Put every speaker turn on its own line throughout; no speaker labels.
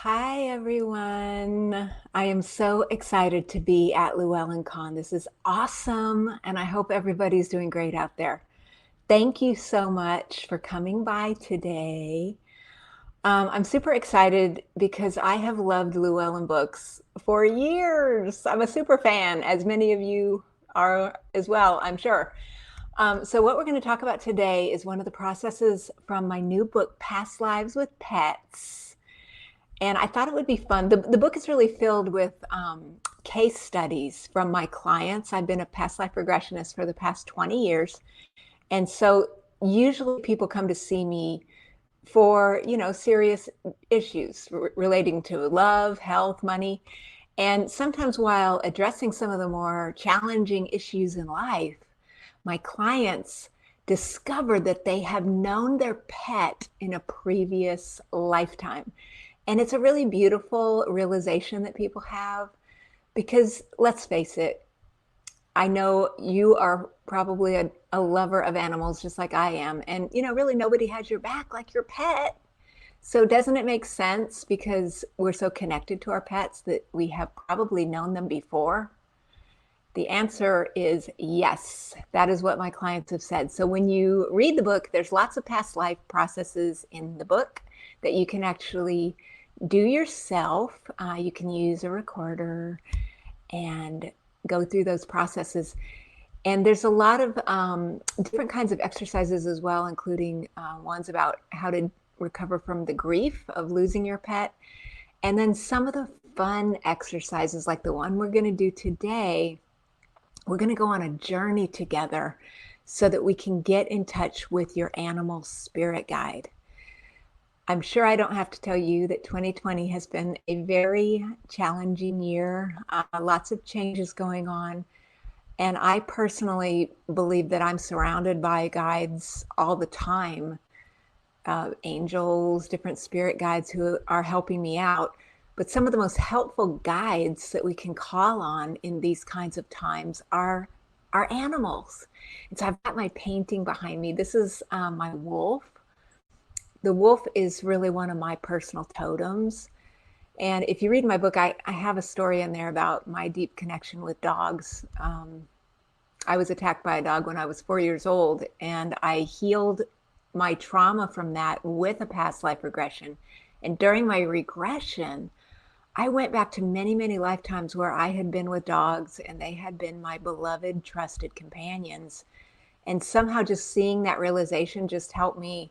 Hi, everyone. I am so excited to be at LlewellynCon. This is awesome, and I hope everybody's doing great out there. Thank you so much for coming by today. I'm super excited because I have loved Llewellyn books for years. I'm a super fan, as many of you are as well, I'm sure. So what we're going to talk about today is one of the processes from my new book, Past Lives with Pets. And I thought it would be fun. The book is really filled with case studies from my clients. I've been a past life regressionist for the past 20 years. And so usually people come to see me for, serious issues relating to love, health, money. And sometimes while addressing some of the more challenging issues in life, my clients discover that they have known their pet in a previous lifetime. And it's a really beautiful realization that people have because let's face it, I know you are probably a lover of animals just like I am. And, really nobody has your back like your pet. So doesn't it make sense because we're so connected to our pets that we have probably known them before? The answer is yes. That is what my clients have said. So when you read the book, there's lots of past life processes in the book that you can actually do yourself. You can use a recorder and go through those processes. And there's a lot of different kinds of exercises as well, including ones about how to recover from the grief of losing your pet. And then some of the fun exercises, like the one we're going to do today, we're going to go on a journey together so that we can get in touch with your animal spirit guide. I'm sure I don't have to tell you that 2020 has been a very challenging year, lots of changes going on. And I personally believe that I'm surrounded by guides all the time, angels, different spirit guides who are helping me out. But some of the most helpful guides that we can call on in these kinds of times are our animals. And so I've got my painting behind me. This is my wolf. The wolf is really one of my personal totems. And if you read my book, I have a story in there about my deep connection with dogs. I was attacked by a dog when I was 4 years old, and I healed my trauma from that with a past life regression. And during my regression, I went back to many, many lifetimes where I had been with dogs and they had been my beloved, trusted companions. And somehow just seeing that realization just helped me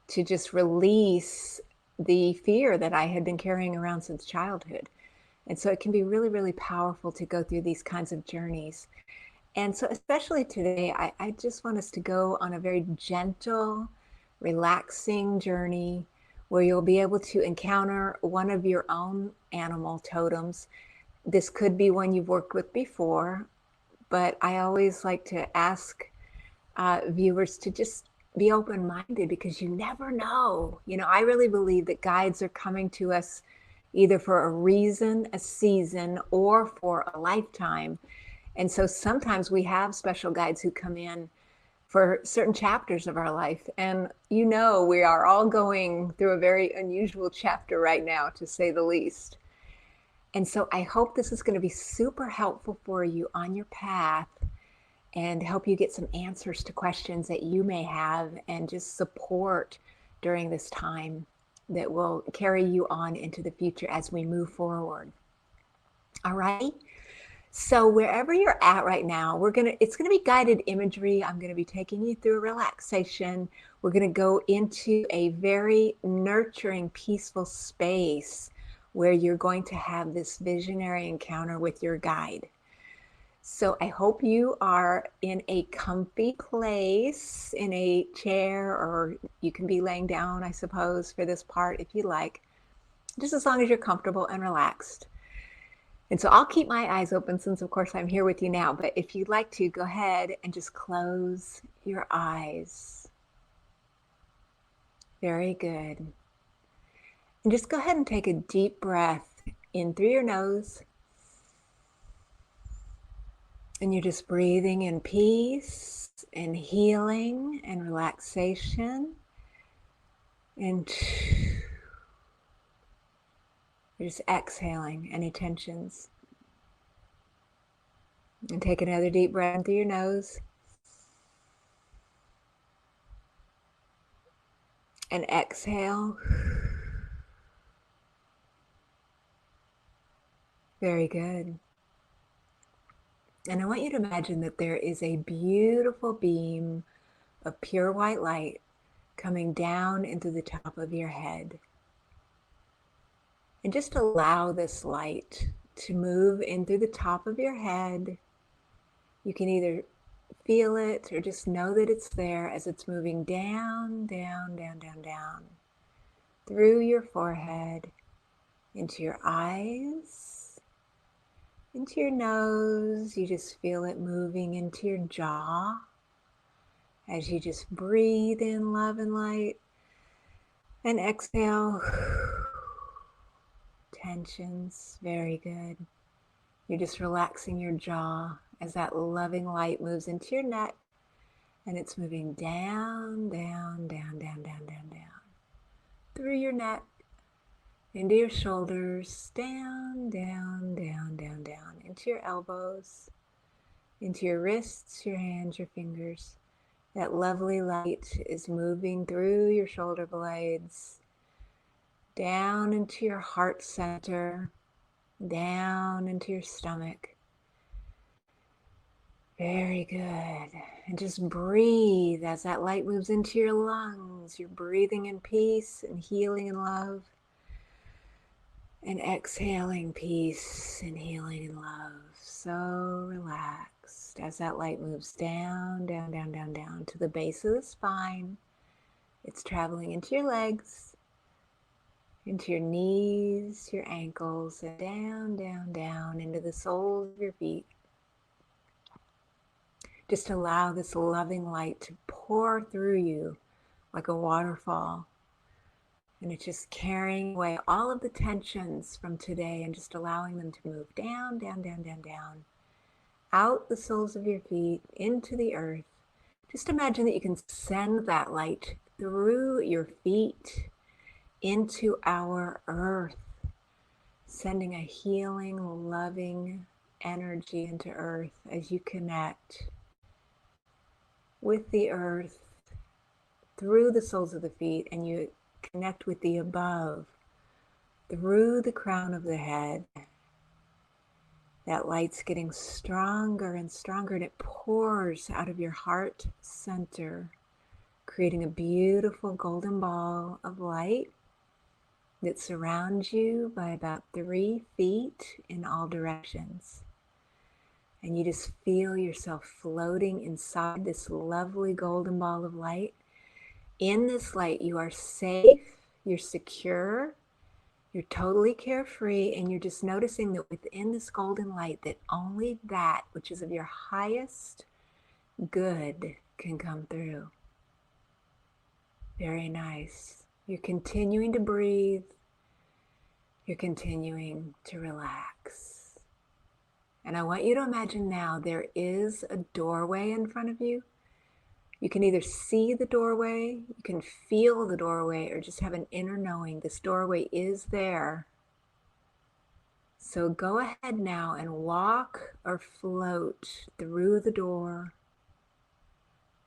to just release the fear that I had been carrying around since childhood. And so it can be really, really powerful to go through these kinds of journeys. And so especially today, I just want us to go on a very gentle, relaxing journey where you'll be able to encounter one of your own animal totems. This could be one you've worked with before, but I always like to ask viewers to just be open-minded because you never know. I really believe that guides are coming to us either for a reason, a season, or for a lifetime. And so sometimes we have special guides who come in for certain chapters of our life. And we are all going through a very unusual chapter right now, to say the least. And so I hope this is going to be super helpful for you on your path and help you get some answers to questions that you may have and just support during this time that will carry you on into the future as we move forward. All right. So wherever you're at right now, it's going to be guided imagery. I'm going to be taking you through a relaxation. We're going to go into a very nurturing, peaceful space where you're going to have this visionary encounter with your guide. So I hope you are in a comfy place, in a chair, or you can be laying down, I suppose, for this part if you like, just as long as you're comfortable and relaxed. And so I'll keep my eyes open since, of course, I'm here with you now. But if you'd like to, go ahead and just close your eyes. Very good. And just go ahead and take a deep breath in through your nose. And you're just breathing in peace and healing and relaxation. And You're just exhaling any tensions. And take another deep breath in through your nose. And exhale. Very good. And I want you to imagine that there is a beautiful beam of pure white light coming down into the top of your head. And just allow this light to move in through the top of your head. You can either feel it or just know that it's there as it's moving down, down, down, down, down, through your forehead, into your eyes, into your nose. You just feel it moving into your jaw as you just breathe in love and light and exhale tensions. Very good. You're just relaxing your jaw as that loving light moves into your neck, and it's moving down, down, down, down, down, down, down, through your neck, into your shoulders, down, down, down, down, down, into your elbows, into your wrists, your hands, your fingers. That lovely light is moving through your shoulder blades, down into your heart center, down into your stomach. Very good. And just breathe as that light moves into your lungs. You're breathing in peace and healing and love. And exhaling peace and healing and love. So relaxed as that light moves down, down, down, down, down to the base of the spine. It's traveling into your legs, into your knees, your ankles, and down, down, down into the soles of your feet. Just allow this loving light to pour through you like a waterfall. And it's just carrying away all of the tensions from today and just allowing them to move down, down, down, down, down, out the soles of your feet, into the earth. Just imagine that you can send that light through your feet into our earth, sending a healing, loving energy into earth as you connect with the earth through the soles of the feet, and you connect with the above through the crown of the head. That light's getting stronger and stronger, and it pours out of your heart center, creating a beautiful golden ball of light that surrounds you by about 3 feet in all directions. And you just feel yourself floating inside this lovely golden ball of light. In this light, you are safe, you're secure, you're totally carefree, and you're just noticing that within this golden light, that only that which is of your highest good can come through. Very nice. You're continuing to breathe. You're continuing to relax. And I want you to imagine now there is a doorway in front of you. You can either see the doorway, you can feel the doorway, or just have an inner knowing this doorway is there. So go ahead now and walk or float through the door.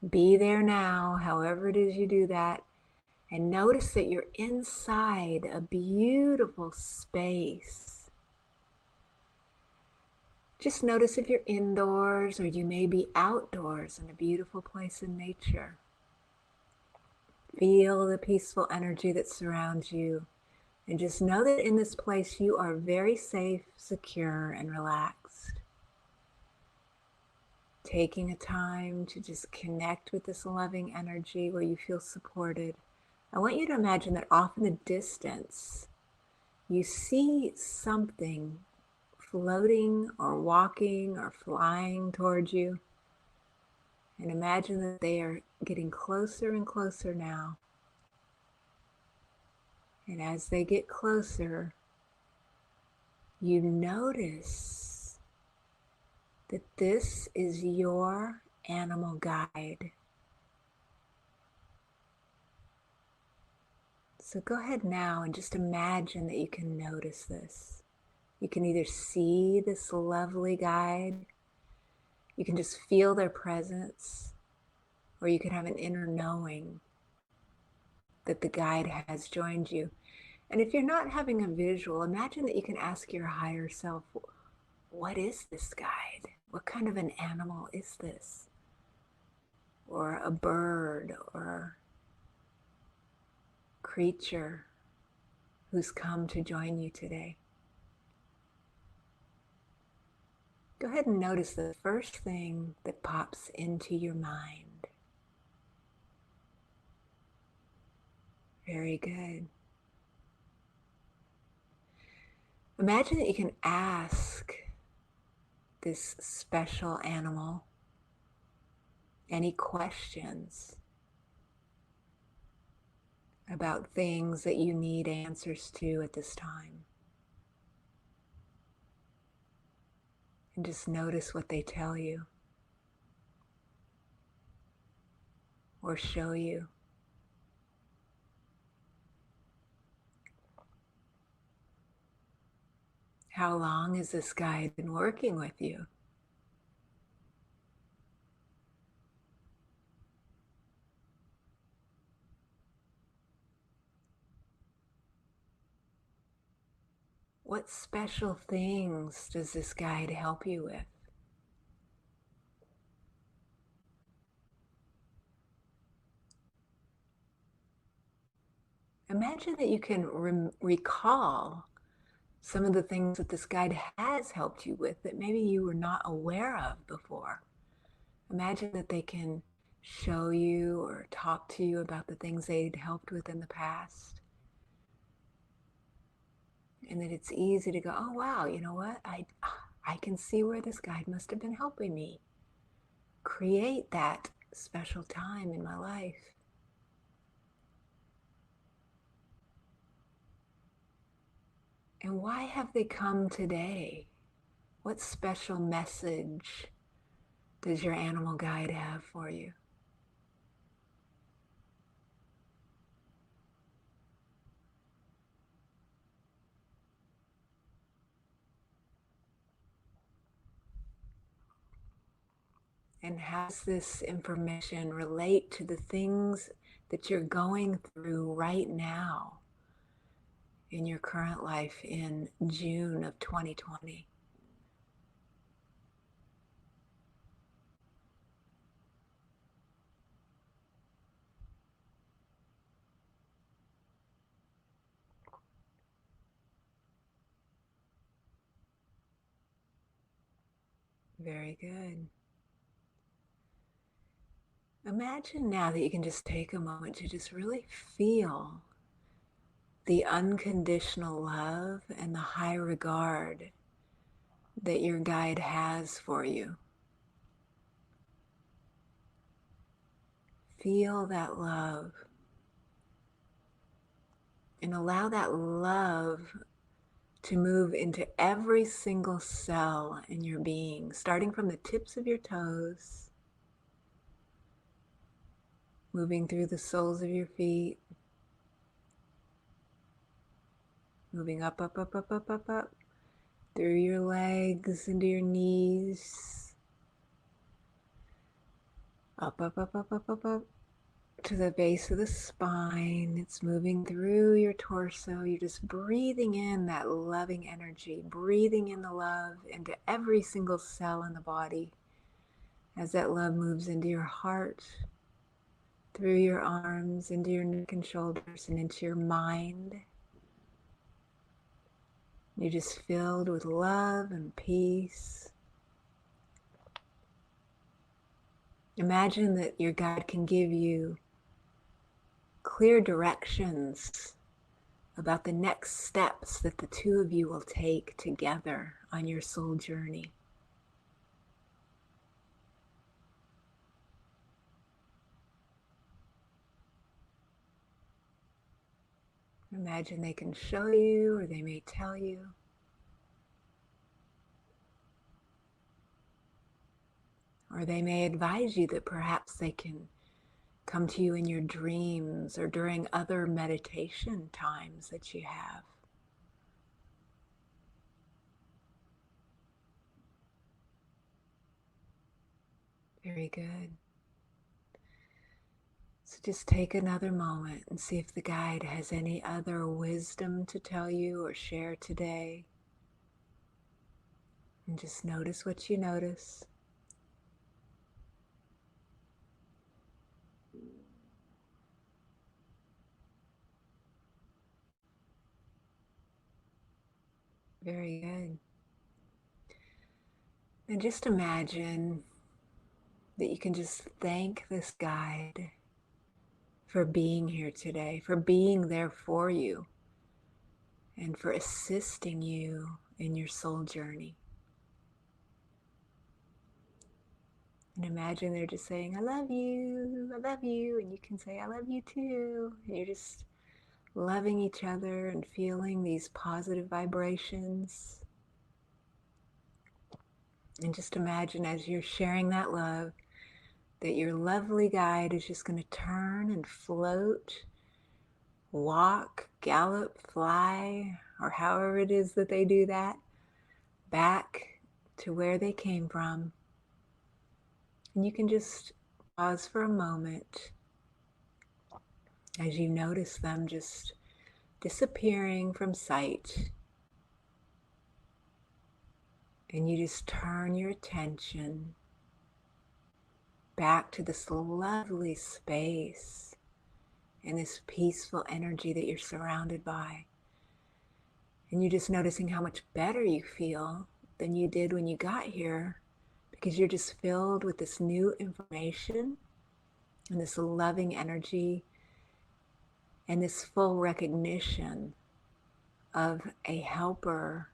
Be there now, however it is you do that. And notice that you're inside a beautiful space. Just notice if you're indoors or you may be outdoors in a beautiful place in nature. Feel the peaceful energy that surrounds you, and just know that in this place you are very safe, secure, and relaxed. Taking a time to just connect with this loving energy where you feel supported. I want you to imagine that off in the distance, you see something floating or walking or flying towards you. And imagine that they are getting closer and closer now. And as they get closer, you notice that this is your animal guide. So go ahead now and just imagine that you can notice this. You can either see this lovely guide, you can just feel their presence, or you can have an inner knowing that the guide has joined you. And if you're not having a visual, imagine that you can ask your higher self, what is this guide? What kind of an animal is this? Or a bird or creature who's come to join you today? Go ahead and notice the first thing that pops into your mind. Very good. Imagine that you can ask this special animal any questions about things that you need answers to at this time. And just notice what they tell you or show you. How long has this guide been working with you? What special things does this guide help you with? Imagine that you can recall some of the things that this guide has helped you with that maybe you were not aware of before. Imagine that they can show you or talk to you about the things they'd helped with in the past. And that it's easy to go, oh wow, you know what? I can see where this guide must have been helping me create that special time in my life. And why have they come today? What special message does your animal guide have for you? And how does this information relate to the things that you're going through right now in your current life in June of 2020? Very good. Imagine now that you can just take a moment to just really feel the unconditional love and the high regard that your guide has for you. Feel that love and allow that love to move into every single cell in your being, starting from the tips of your toes, moving through the soles of your feet, moving up, up, up, up, up, up, up, through your legs, into your knees, up, up, up, up, up, up, up, to the base of the spine. It's moving through your torso. You're just breathing in that loving energy, breathing in the love into every single cell in the body as that love moves into your heart, through your arms, into your neck and shoulders, and into your mind. You're just filled with love and peace. Imagine that your guide can give you clear directions about the next steps that the two of you will take together on your soul journey. Imagine they can show you, or they may tell you. Or they may advise you that perhaps they can come to you in your dreams or during other meditation times that you have. Very good. So just take another moment and see if the guide has any other wisdom to tell you or share today. And just notice what you notice. Very good. And just imagine that you can just thank this guide for being here today, for being there for you, and for assisting you in your soul journey. And imagine they're just saying, I love you, and you can say, I love you too. And you're just loving each other and feeling these positive vibrations. And just imagine as you're sharing that love, that your lovely guide is just going to turn and float, walk, gallop, fly, or however it is that they do that, back to where they came from. And you can just pause for a moment as you notice them just disappearing from sight. And you just turn your attention back to this lovely space and this peaceful energy that you're surrounded by. And you're just noticing how much better you feel than you did when you got here, because you're just filled with this new information and this loving energy and this full recognition of a helper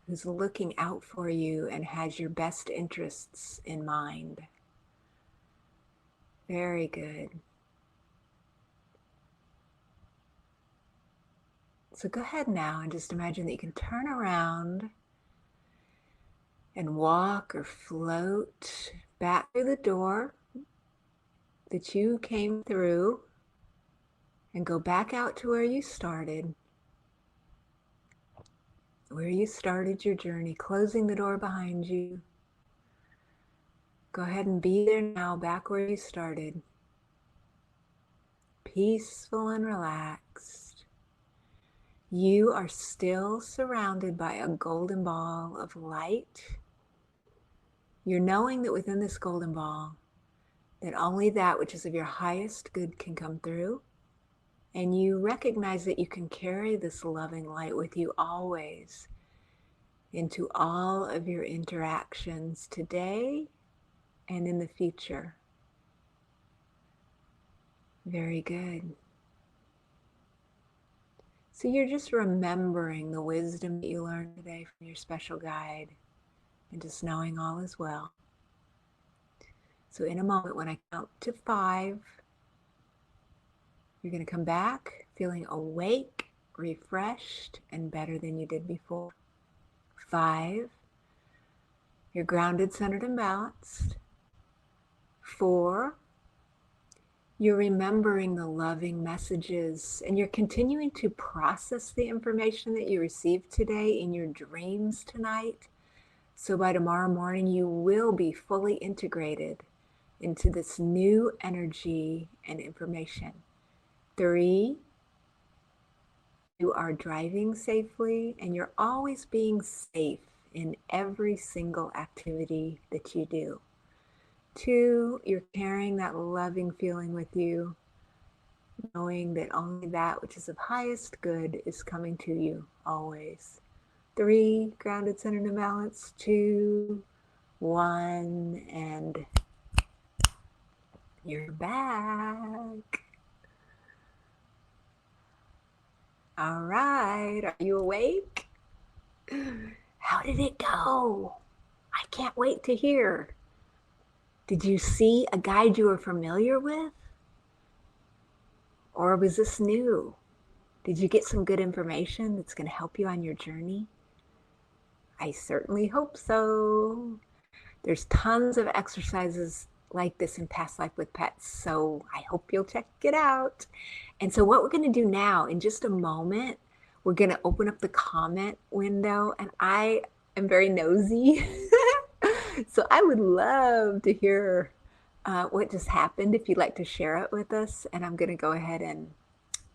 who's looking out for you and has your best interests in mind. Very good. So go ahead now and just imagine that you can turn around and walk or float back through the door that you came through and go back out to where you started your journey, closing the door behind you. Go ahead and be there now, back where you started. Peaceful and relaxed. You are still surrounded by a golden ball of light. You're knowing that within this golden ball, that only that which is of your highest good can come through. And you recognize that you can carry this loving light with you always into all of your interactions today and in the future. Very good. So you're just remembering the wisdom that you learned today from your special guide and just knowing all is well. So in a moment, when I count to 5, you're going to come back feeling awake, refreshed, and better than you did before. 5, you're grounded, centered, and balanced. 4, you're remembering the loving messages and you're continuing to process the information that you received today in your dreams tonight. So by tomorrow morning, you will be fully integrated into this new energy and information. 3, you are driving safely and you're always being safe in every single activity that you do. 2, you're carrying that loving feeling with you, knowing that only that which is of highest good is coming to you always. 3, grounded, centered, and balanced. 2, 1, and you're back. All right, are you awake? How did it go? I can't wait to hear. Did you see a guide you were familiar with? Or was this new? Did you get some good information that's going to help you on your journey? I certainly hope so. There's tons of exercises like this in Past Life with Pets. So I hope you'll check it out. And so what we're going to do now, in just a moment, we're going to open up the comment window, and I am very nosy. So I would love to hear what just happened if you'd like to share it with us. And I'm going to go ahead and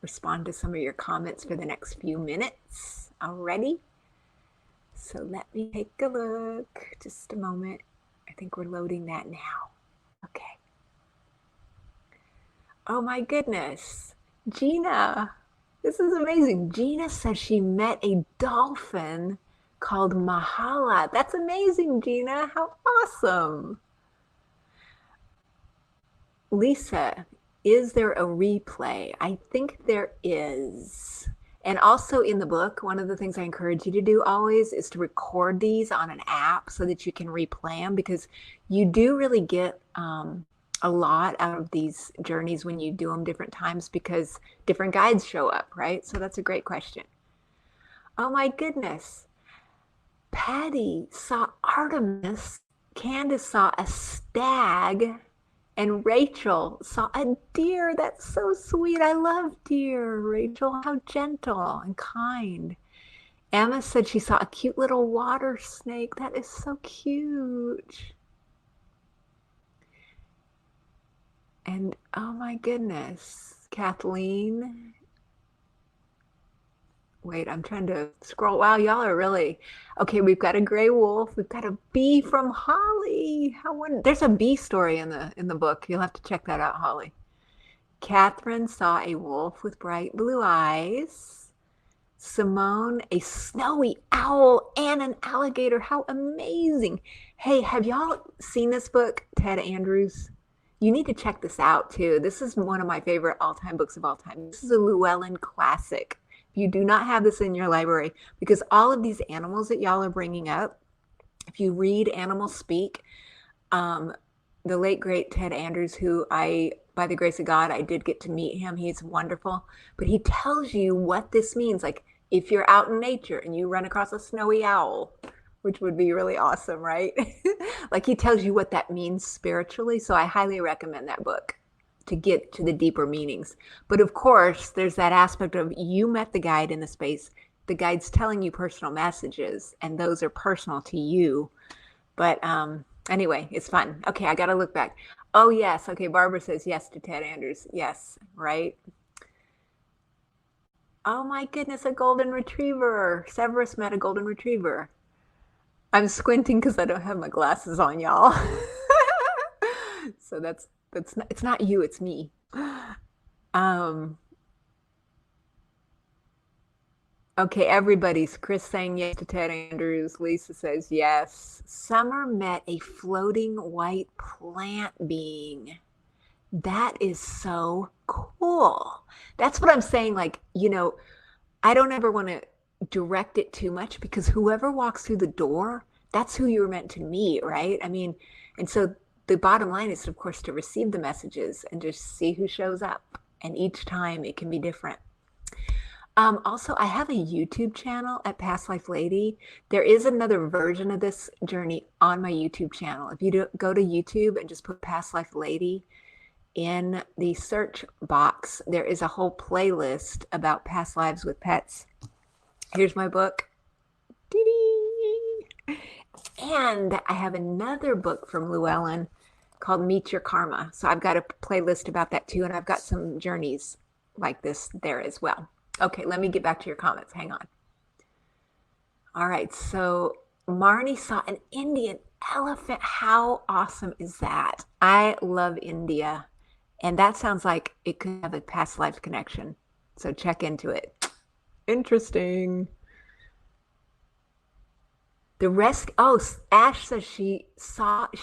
respond to some of your comments for the next few minutes. Alrighty. So let me take a look. Just a moment. I think we're loading that now. Okay. Oh my goodness. Gina, this is amazing. Gina says she met a dolphin called Mahala. That's amazing, Gina. How awesome. Lisa, is there a replay? I think there is. And also in the book, one of the things I encourage you to do always is to record these on an app so that you can replay them, because you do really get a lot out of these journeys when you do them different times, because different guides show up, right? So that's a great question. Oh my goodness. Patty saw Artemis. Candace saw a stag. And Rachel saw a deer. That's so sweet. I love deer. Rachel, how gentle and kind. Emma said she saw a cute little water snake. That is so cute. And oh my goodness, Kathleen. Wait, I'm trying to scroll. Wow, y'all are really okay. We've got a gray wolf. We've got a bee from Holly. There's a bee story in the book. You'll have to check that out, Holly. Catherine saw a wolf with bright blue eyes. Simone, a snowy owl and an alligator. How amazing! Hey, have y'all seen this book, Ted Andrews? You need to check this out too. This is one of my favorite all-time books of all time. This is a Llewellyn classic. If you do not have this in your library, because all of these animals that y'all are bringing up, if you read Animals Speak, the late, great Ted Andrews, who by the grace of God, I did get to meet him. He's wonderful. But he tells you what this means. Like if you're out in nature and you run across a snowy owl, which would be really awesome, right? Like he tells you what that means spiritually. So I highly recommend that book to get to the deeper meanings. But of course, there's that aspect of you met the guide in the space. The guide's telling you personal messages, and those are personal to you. But anyway, it's fun. Okay, I got to look back. Oh, yes. Okay, Barbara says yes to Ted Andrews. Yes, right? Oh my goodness, a golden retriever. Severus met a golden retriever. I'm squinting because I don't have my glasses on, y'all. So it's not you, it's me. Okay, everybody's Chris saying yes to Ted Andrews. Lisa says yes. Summer met a floating white plant being. That is so cool. That's what I'm saying. Like, I don't ever want to direct it too much, because whoever walks through the door, that's who you're meant to meet, right? I mean, and so the bottom line is, of course, to receive the messages and just see who shows up. And each time it can be different. Also, I have a YouTube channel at Past Life Lady. There is another version of this journey on my YouTube channel. If you go to YouTube and just put Past Life Lady in the search box, there is a whole playlist about past lives with pets. Here's my book. And I have another book from Llewellyn called Meet Your Karma. So I've got a playlist about that too. And I've got some journeys like this there as well. Okay, let me get back to your comments. Hang on. All right, so Marnie saw an Indian elephant. How awesome is that? I love India. And that sounds like it could have a past life connection. So check into it. Interesting. Ash says she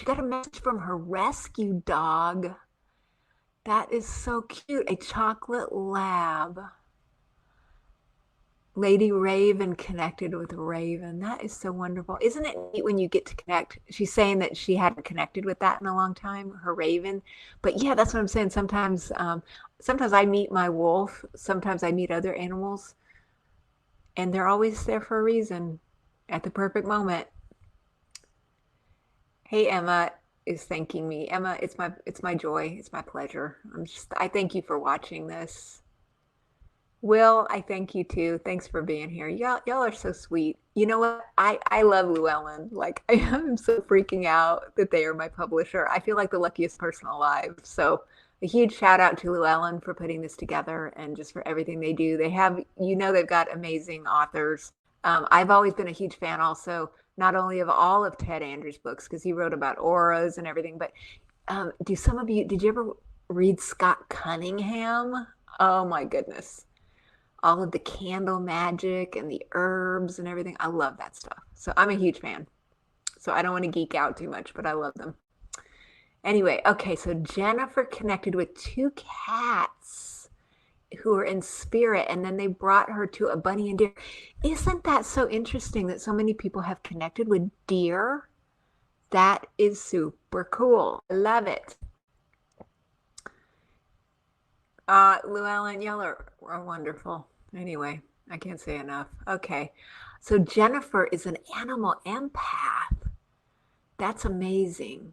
got a message from her rescue dog. That is so cute. A chocolate lab. Lady Raven connected with Raven. That is so wonderful. Isn't it neat when you get to connect? She's saying that she hadn't connected with that in a long time, her Raven. But yeah, that's what I'm saying. Sometimes I meet my wolf. Sometimes I meet other animals. And they're always there for a reason at the perfect moment. Hey, Emma. is thanking me. Emma, it's my joy. It's my pleasure. I thank you for watching this. Will, I thank you too. Thanks for being here. Y'all are so sweet. You know what? I love Llewellyn. Like I am so freaking out that they are my publisher. I feel like the luckiest person alive. So a huge shout out to Llewellyn for putting this together and just for everything they do. They have, they've got amazing authors. I've always been a huge fan also, not only of all of Ted Andrews' books, because he wrote about auras and everything, but did you ever read Scott Cunningham? Oh my goodness. All of the candle magic and the herbs and everything. I love that stuff. So I'm a huge fan. So I don't want to geek out too much, but I love them. Anyway, okay, so Jennifer connected with 2 cats who are in spirit, and then they brought her to a bunny and deer. Isn't that so interesting that so many people have connected with deer? That is super cool. I love it. Llewellyn, y'all are wonderful. Anyway, I can't say enough. Okay, so Jennifer is an animal empath. That's amazing.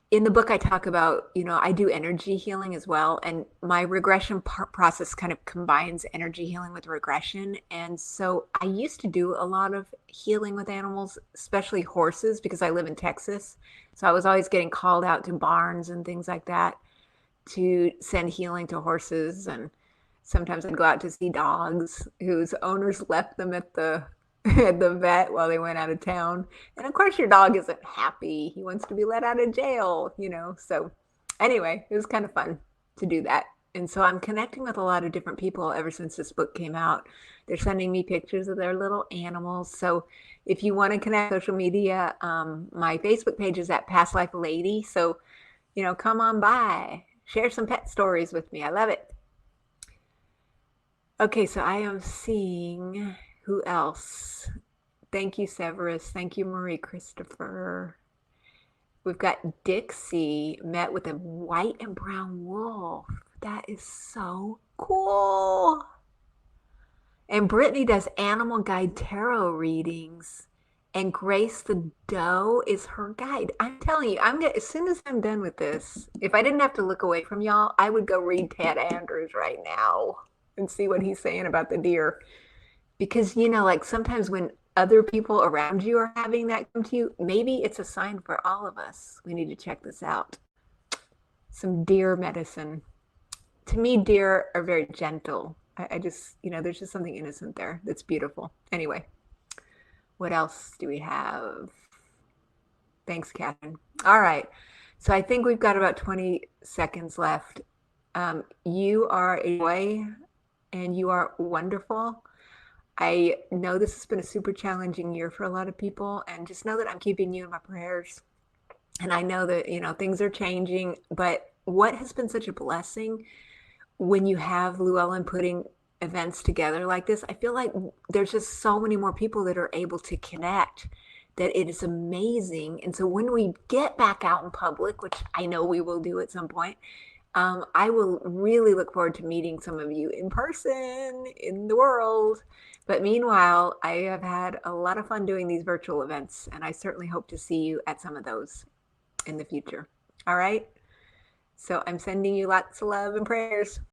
In the book, I talk about, I do energy healing as well. And my regression process kind of combines energy healing with regression. And so I used to do a lot of healing with animals, especially horses, because I live in Texas. So I was always getting called out to barns and things like that to send healing to horses. And sometimes I'd go out to see dogs whose owners left them at the vet while they went out of town. And of course your dog isn't happy. He wants to be let out of jail, So anyway, it was kind of fun to do that. And so I'm connecting with a lot of different people ever since this book came out. They're sending me pictures of their little animals. So if you want to connect social media, my Facebook page is at Past Life Lady. So, come on by. Share some pet stories with me. I love it. Okay, so I am seeing who else. Thank you, Severus. Thank you, Marie Christopher. We've got Dixie met with a white and brown wolf. That is so cool. And Brittany does animal guide tarot readings. And Grace the Doe is her guide. I'm telling you, as soon as I'm done with this, if I didn't have to look away from y'all, I would go read Ted Andrews right now and see what he's saying about the deer. Because, like sometimes when other people around you are having that come to you, maybe it's a sign for all of us. We need to check this out. Some deer medicine. To me, deer are very gentle. I just, there's just something innocent there that's beautiful. Anyway. What else do we have? Thanks, Catherine. All right. So I think we've got about 20 seconds left. You are a joy and you are wonderful. I know this has been a super challenging year for a lot of people, and just know that I'm keeping you in my prayers. And I know that, things are changing, but what has been such a blessing when you have Llewellyn putting events together like this, I feel like there's just so many more people that are able to connect, that it is amazing. And so when we get back out in public, which I know we will do at some point, I will really look forward to meeting some of you in person in the world. But meanwhile, I have had a lot of fun doing these virtual events, and I certainly hope to see you at some of those in the future. All right. So I'm sending you lots of love and prayers.